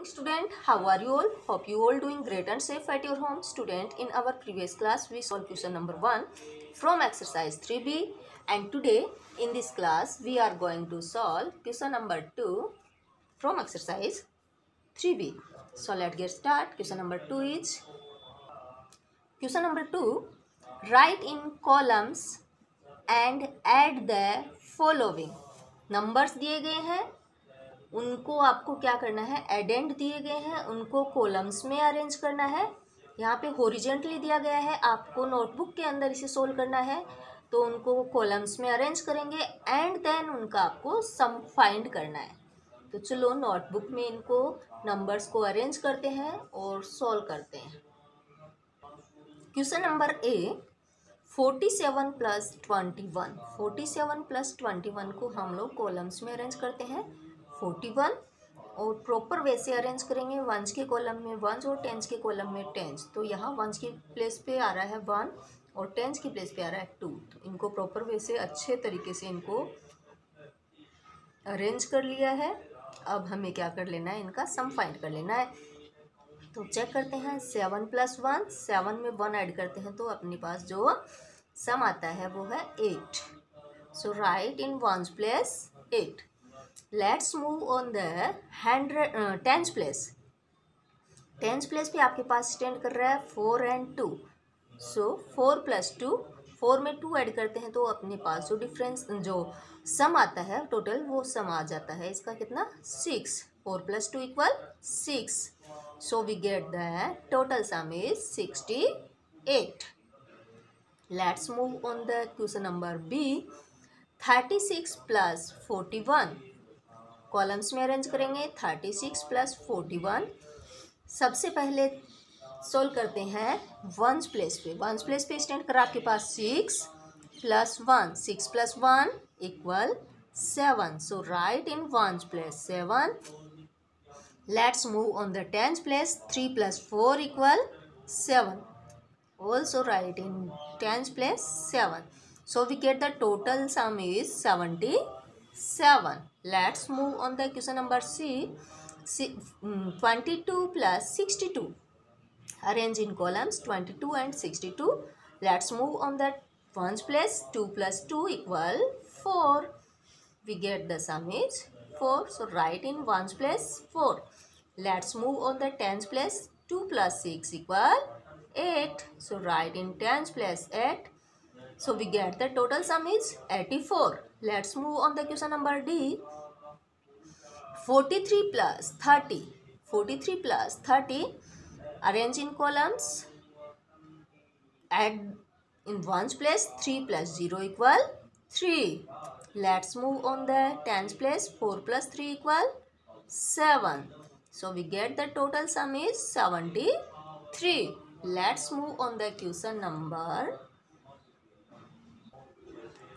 Morning student, how are you all? Hope you all doing great and safe at your home. Student, in our previous class we solved question number 1 from exercise 3b, and today in this class we are going to solve question number 2 from exercise 3b. So let's get start. Question number 2 is question number 2. Write in columns and add the following. Numbers दिए गए हैं, उनको आपको क्या करना है, addend दिए गए हैं, उनको कॉलम्स में अरेंज करना है। यहाँ पे हॉरिजेंटली दिया गया है, आपको नोटबुक के अंदर इसे सोल्व करना है, तो उनको कॉलम्स में अरेंज करेंगे एंड देन उनका आपको सम फाइंड करना है। तो चलो नोटबुक में इनको नंबर्स को अरेंज करते हैं और सोल्व करते हैं। Question number A 47 plus 21। 47 plus 21 को हम लोग कॉलम्स में अरेंज करते हैं 41, और प्रॉपर वैसे अरेंज करेंगे। वंस के कॉलम में वंस और टेंस के कॉलम में टेंस। तो यहाँ वंस की प्लेस पे आ रहा है 1 और टेंस की प्लेस पे आ रहा है 2। तो इनको प्रॉपर वैसे अच्छे तरीके से इनको अरेंज कर लिया है। अब हमें क्या कर लेना है, इनका सम फाइंड कर लेना है। तो चेक करते हैं 7 प्लस 1, 7 में 1 ऐड करते हैं तो अपने पास जो सम आता है वो है 8। So write in once place 8। Let's move on the tens place. Tens place पे आपके पास स्टैंड कर रहा है 4 एंड 2। सो 4 प्लस 2, 4 में 2 ऐड करते हैं तो अपने पास जो डिफरेंस जो सम आता है टोटल वो सम आ जाता है। इसका कितना 6। 4 plus 2 equal 6। So we get the total sum is 68। Let's move on the question number B 36 plus 41। Columns में अरेंज करेंगे 36 प्लस 41। सबसे पहले सोल्व करते हैं वंस प्लेस पे। वंस प्लेस पे स्टैंड कर आपके पास 6 plus 1। 6 plus 1 equal 7। So write in once place 7। Let's move on the tens place. 3 plus 4 equal 7। Also write in tens place 7। So we get the total sum is 77. Let's move on the question number C. 22 plus 62. Arrange in columns 22 and 62. Let's move on the ones place. 2 plus 2 equal 4. We get the sum is 4. So write in ones place 4. Let's move on the tens place. 2 plus 6 equal 8. So write in tens place 8. So we get the total sum is 84. Let's move on the question number D. 43 plus 30. 43 plus 30. Arrange in columns. Add in ones place. 3 plus 0 equal 3. Let's move on the tens place. 4 plus 3 equal 7. So we get the total sum is 73. Let's move on the question number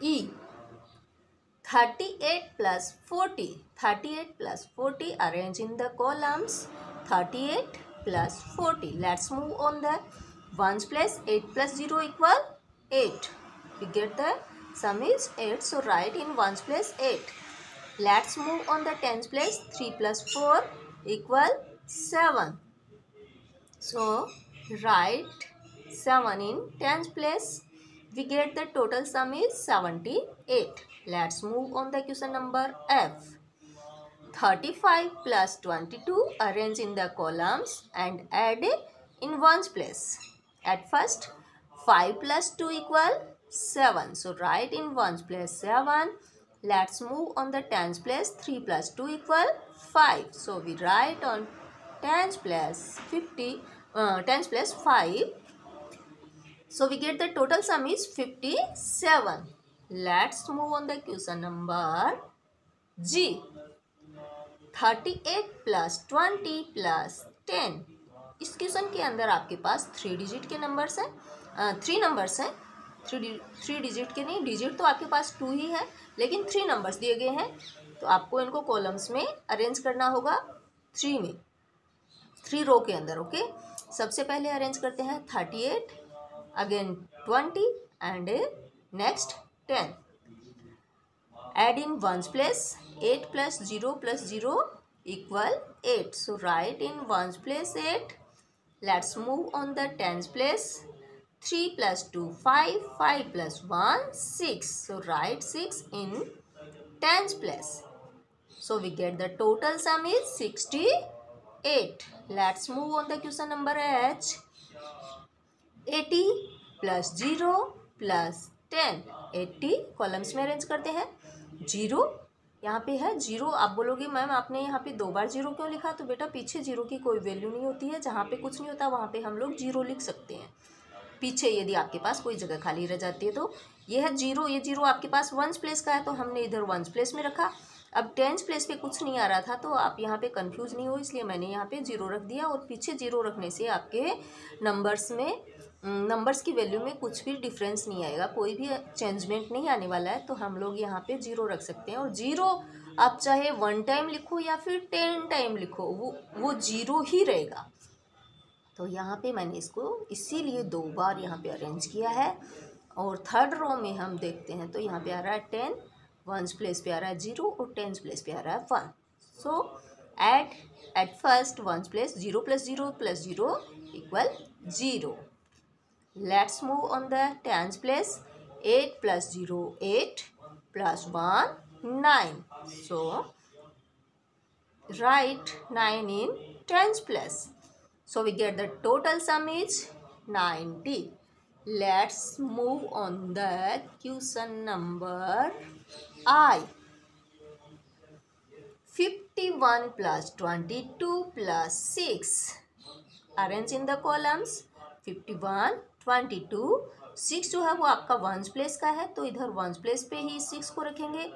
E. 38 plus 40. 38 plus 40. Arrange in the columns. 38 plus 40. Let's move on the ones place. 8 plus 0 equal 8. We get the sum is 8. So write in ones place 8. Let's move on the tens place. 3 plus 4 equal 7. So write 7 in tens place. We get the total sum is 78. Let's move on the question number F. 35 plus 22. Arrange in the columns and add in ones place. At first 5 plus 2 equal 7. So write in ones place 7. Let's move on the tens place. 3 plus 2 equal 5. So we write on tens place 10s place 5. So we get the total sum is 57. Let's move on the question number G. 38 plus 20 plus 10. इस question के अंदर आपके पास 3 digit के numbers हैं, 3 numbers हैं। 3 digit के नहीं, digit तो आपके पास 2 ही है, लेकिन 3 नंबर्स दिए गए हैं। तो आपको इनको कॉलम्स में अरेंज करना होगा 3 में, 3 रो के अंदर। ओके, सबसे पहले अरेंज करते हैं 38, again 20 and next 10. Add in ones place. 8 plus 0 plus 0 equal 8. So write in ones place 8. Let's move on the tens place. 3 plus 2 5, 5 plus 1 6. So write 6 in tens place. So we get the total sum is 68. Let's move on the question number H. 80 plus 0 plus 10. 80 columns में arrange करते हैं. 0 यहाँ पे है 0. आप बोलोगे ma'am आपने यहाँ पे 2 बार 0 क्यों लिखा? तो बेटा पीछे 0 की कोई वैल्यू नहीं होती है. जहाँ पे कुछ नहीं होता वहाँ पे हम लोग 0 लिख सकते हैं. पीछे यदि आपके पास कोई जगह खाली रह जाती है तो ये है 0. ये 0 आपके पास वंस प्लेस का है तो हमने इधर वंस प्लेस में रखा. अब टेंस प्लेस पे कुछ नहीं आ रहा था तो आप यहाँ पे कंफ्यूज नहीं हो, इसलिए मैंने यहाँ पे 0 रख दिया. और पीछे 0 रखने से आपके नंबर्स की वैल्यू में कुछ भी डिफरेंस नहीं आएगा, कोई भी चेंजमेंट नहीं आने वाला है. तो हम लोग यहाँ पे 0 रख सकते हैं. और 0 आप चाहे 1 टाइम लिखो या फिर 10 टाइम लिखो, वो 0 ही रहेगा. तो यहाँ पे मैंने इसको इसीलिए 2 बार यहाँ पे अरेंज किया है. और थर्ड रो में हम देखते हैं तो यहाँ पे आ रहा है 10, वंस प्लेस पे आ रहा है 0 और टेंस प्लेस पे आ रहा है 1. So at first one's place 0 plus 0 plus 0 equal 0. Let's move on the tens place. 8 plus 0 8 plus 1 9. So write 9 in tens place. So we get the total sum is 90. Let's move on the question number I. 51 plus 22 plus 6. Arrange in the columns. 51 22 6 जो है वो आपका ones place का है तो इधर once place पे ही 6 को रखेंगे.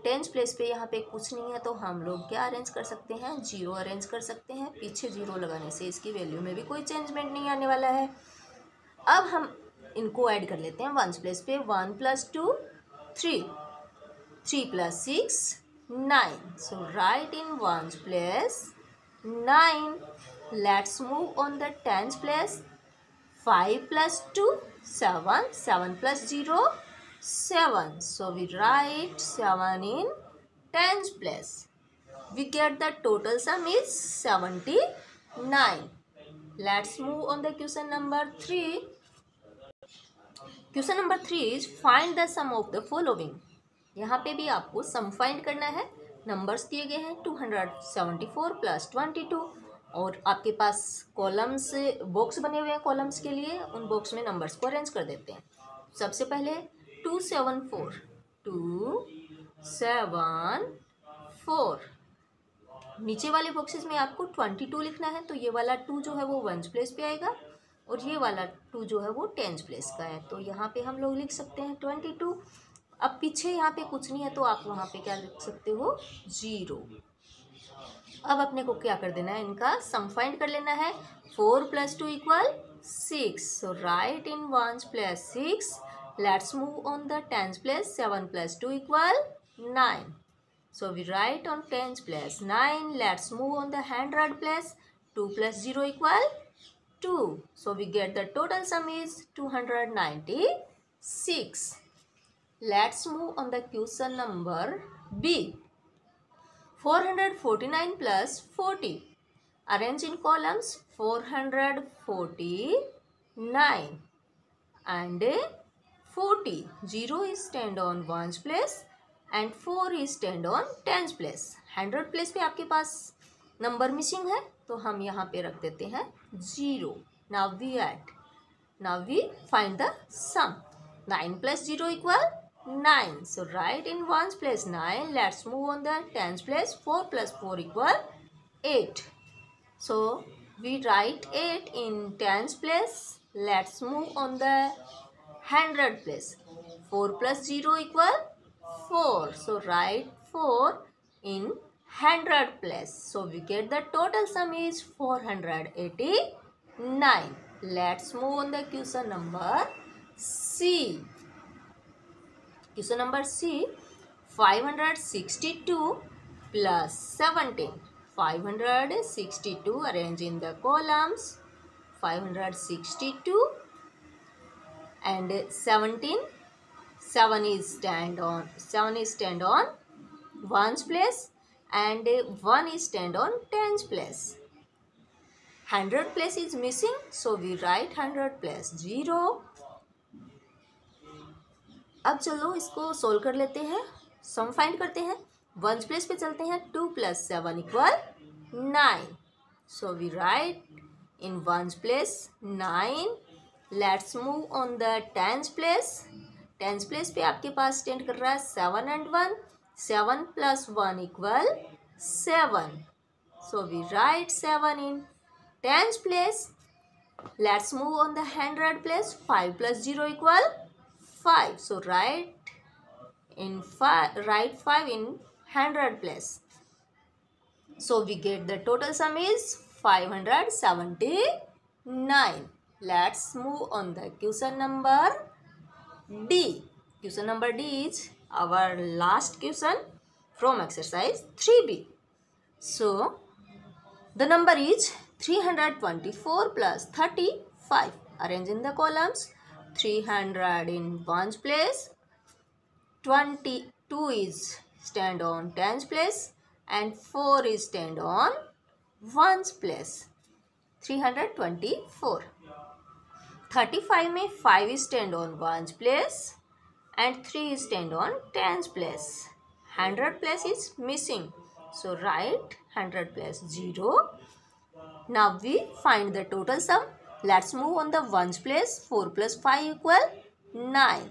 टेंस प्लेस पे यहाँ पे कुछ नहीं है तो हम लोग क्या अरेंज कर सकते हैं? 0 अरेंज कर सकते हैं. पीछे 0 लगाने से इसकी वैल्यू में भी कोई चेंजमेंट नहीं आने वाला है. अब हम इनको ऐड कर लेते हैं वंस प्लेस पे. 1 plus 2 3, 3 plus 6 9. So write in once place 9. Let's move on the tens place. 5 plus 2 7, 7 plus 0 7. So we write 7 in tens place. We get the total sum is 79. Let's move on the question number 3. Question number 3 is find the sum of the following. यहाँ पे भी आपको sum find करना है. Numbers दिए गए हैं 274 plus 22 और आपके पास कॉलम्स बॉक्स बने हुए हैं कॉलम्स के लिए. उन बॉक्स में नंबर्स को अरेंज कर देते हैं. सबसे पहले 274 274. नीचे वाले बॉक्सेस में आपको 22 लिखना है तो ये वाला 2 जो है वो वंस प्लेस पे आएगा और ये वाला 2 जो है वो टेंस प्लेस का है. तो यहाँ पे हम लोग लिख सकते हैं 22. अब पीछे यहाँ पे कुछ नहीं है तो आप वहाँ पे क्या लिख सकते हो? 0. अब अपने को क्या कर देना है? इनका सम फाइंड कर लेना है. 4 plus 2 equal 6. So write in once place 6. Let's move on the tens place. 7 plus 2 equal 9. So we write on tens place 9. Let's move on the hundred place. 2 plus 0 equal 2. So we get the total sum is 296. Let's move on the question number B. 449 plus 40. Arrange in columns. 449 and 40. 0 is stand on ones place and 4 is stand on tens place. 100 place पे आपके पास number missing है तो हम यहाँ पे रख देते हैं 0. Now we add. Now we find the sum. 9 plus 0 equal 9. So write in ones place 9. Let's move on the tens place. 4 plus 4 equal 8. So we write 8 in tens place. Let's move on the hundred place. 4 plus 0 equal 4. So write 4 in hundred place. So we get the total sum is 489. Let's move on the question number C. Question number C. 562 plus 17. 562 arrange in the columns. 562 and 17. 7 is stand on ones place and 1 is stand on tens place. 100 place is missing, so we write 100 plus 0. अब चलो इसको solve कर लेते हैं, sum find करते हैं. Ones place पे चलते हैं. 2 + 7 = 9. So we write in once place 9. Let's move on the tens place. Tens place पे आपके पास स्टैंड कर रहा है 7 and 1. 7 + 1 = 7. So we write 7 in tens place. Let's move on the 100 place. 5 + 0 = 5. So write 5 in 100 place. So we get the total sum is 579. Let's move on the question number D. Question number D is our last question from exercise 3B. So the number is 324 plus 35. Arrange in the columns. 300 in ones place. 22 is stand on tens place. And 4 is stand on ones place. 324. 35 में 5 is stand on ones place. And 3 is stand on tens place. 100 place is missing. So write 100 plus 0. Now we find the total sum. Let's move on the ones place. 4 plus 5 = 9.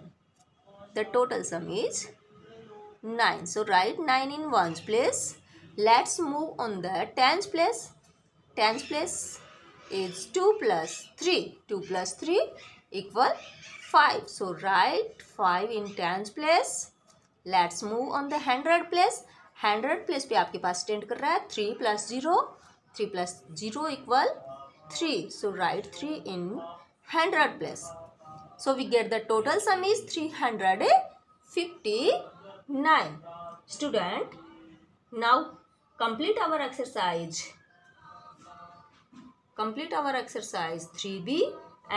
The total sum is 9. So write 9 in ones place. Let's move on the tens place. Tens place is 2 plus 3. 2 plus 3 = 5. So write 5 in tens place. Let's move on the 100 place. 100 place पे आपके पास stand कर रहा है 3 + 0. 3 + 0 = 3. So write 3 in 100 place. So we get the total sum is 359. Student, now complete our exercise. Complete our exercise 3B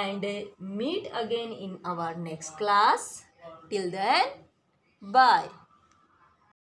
and meet again in our next class. Till then, bye.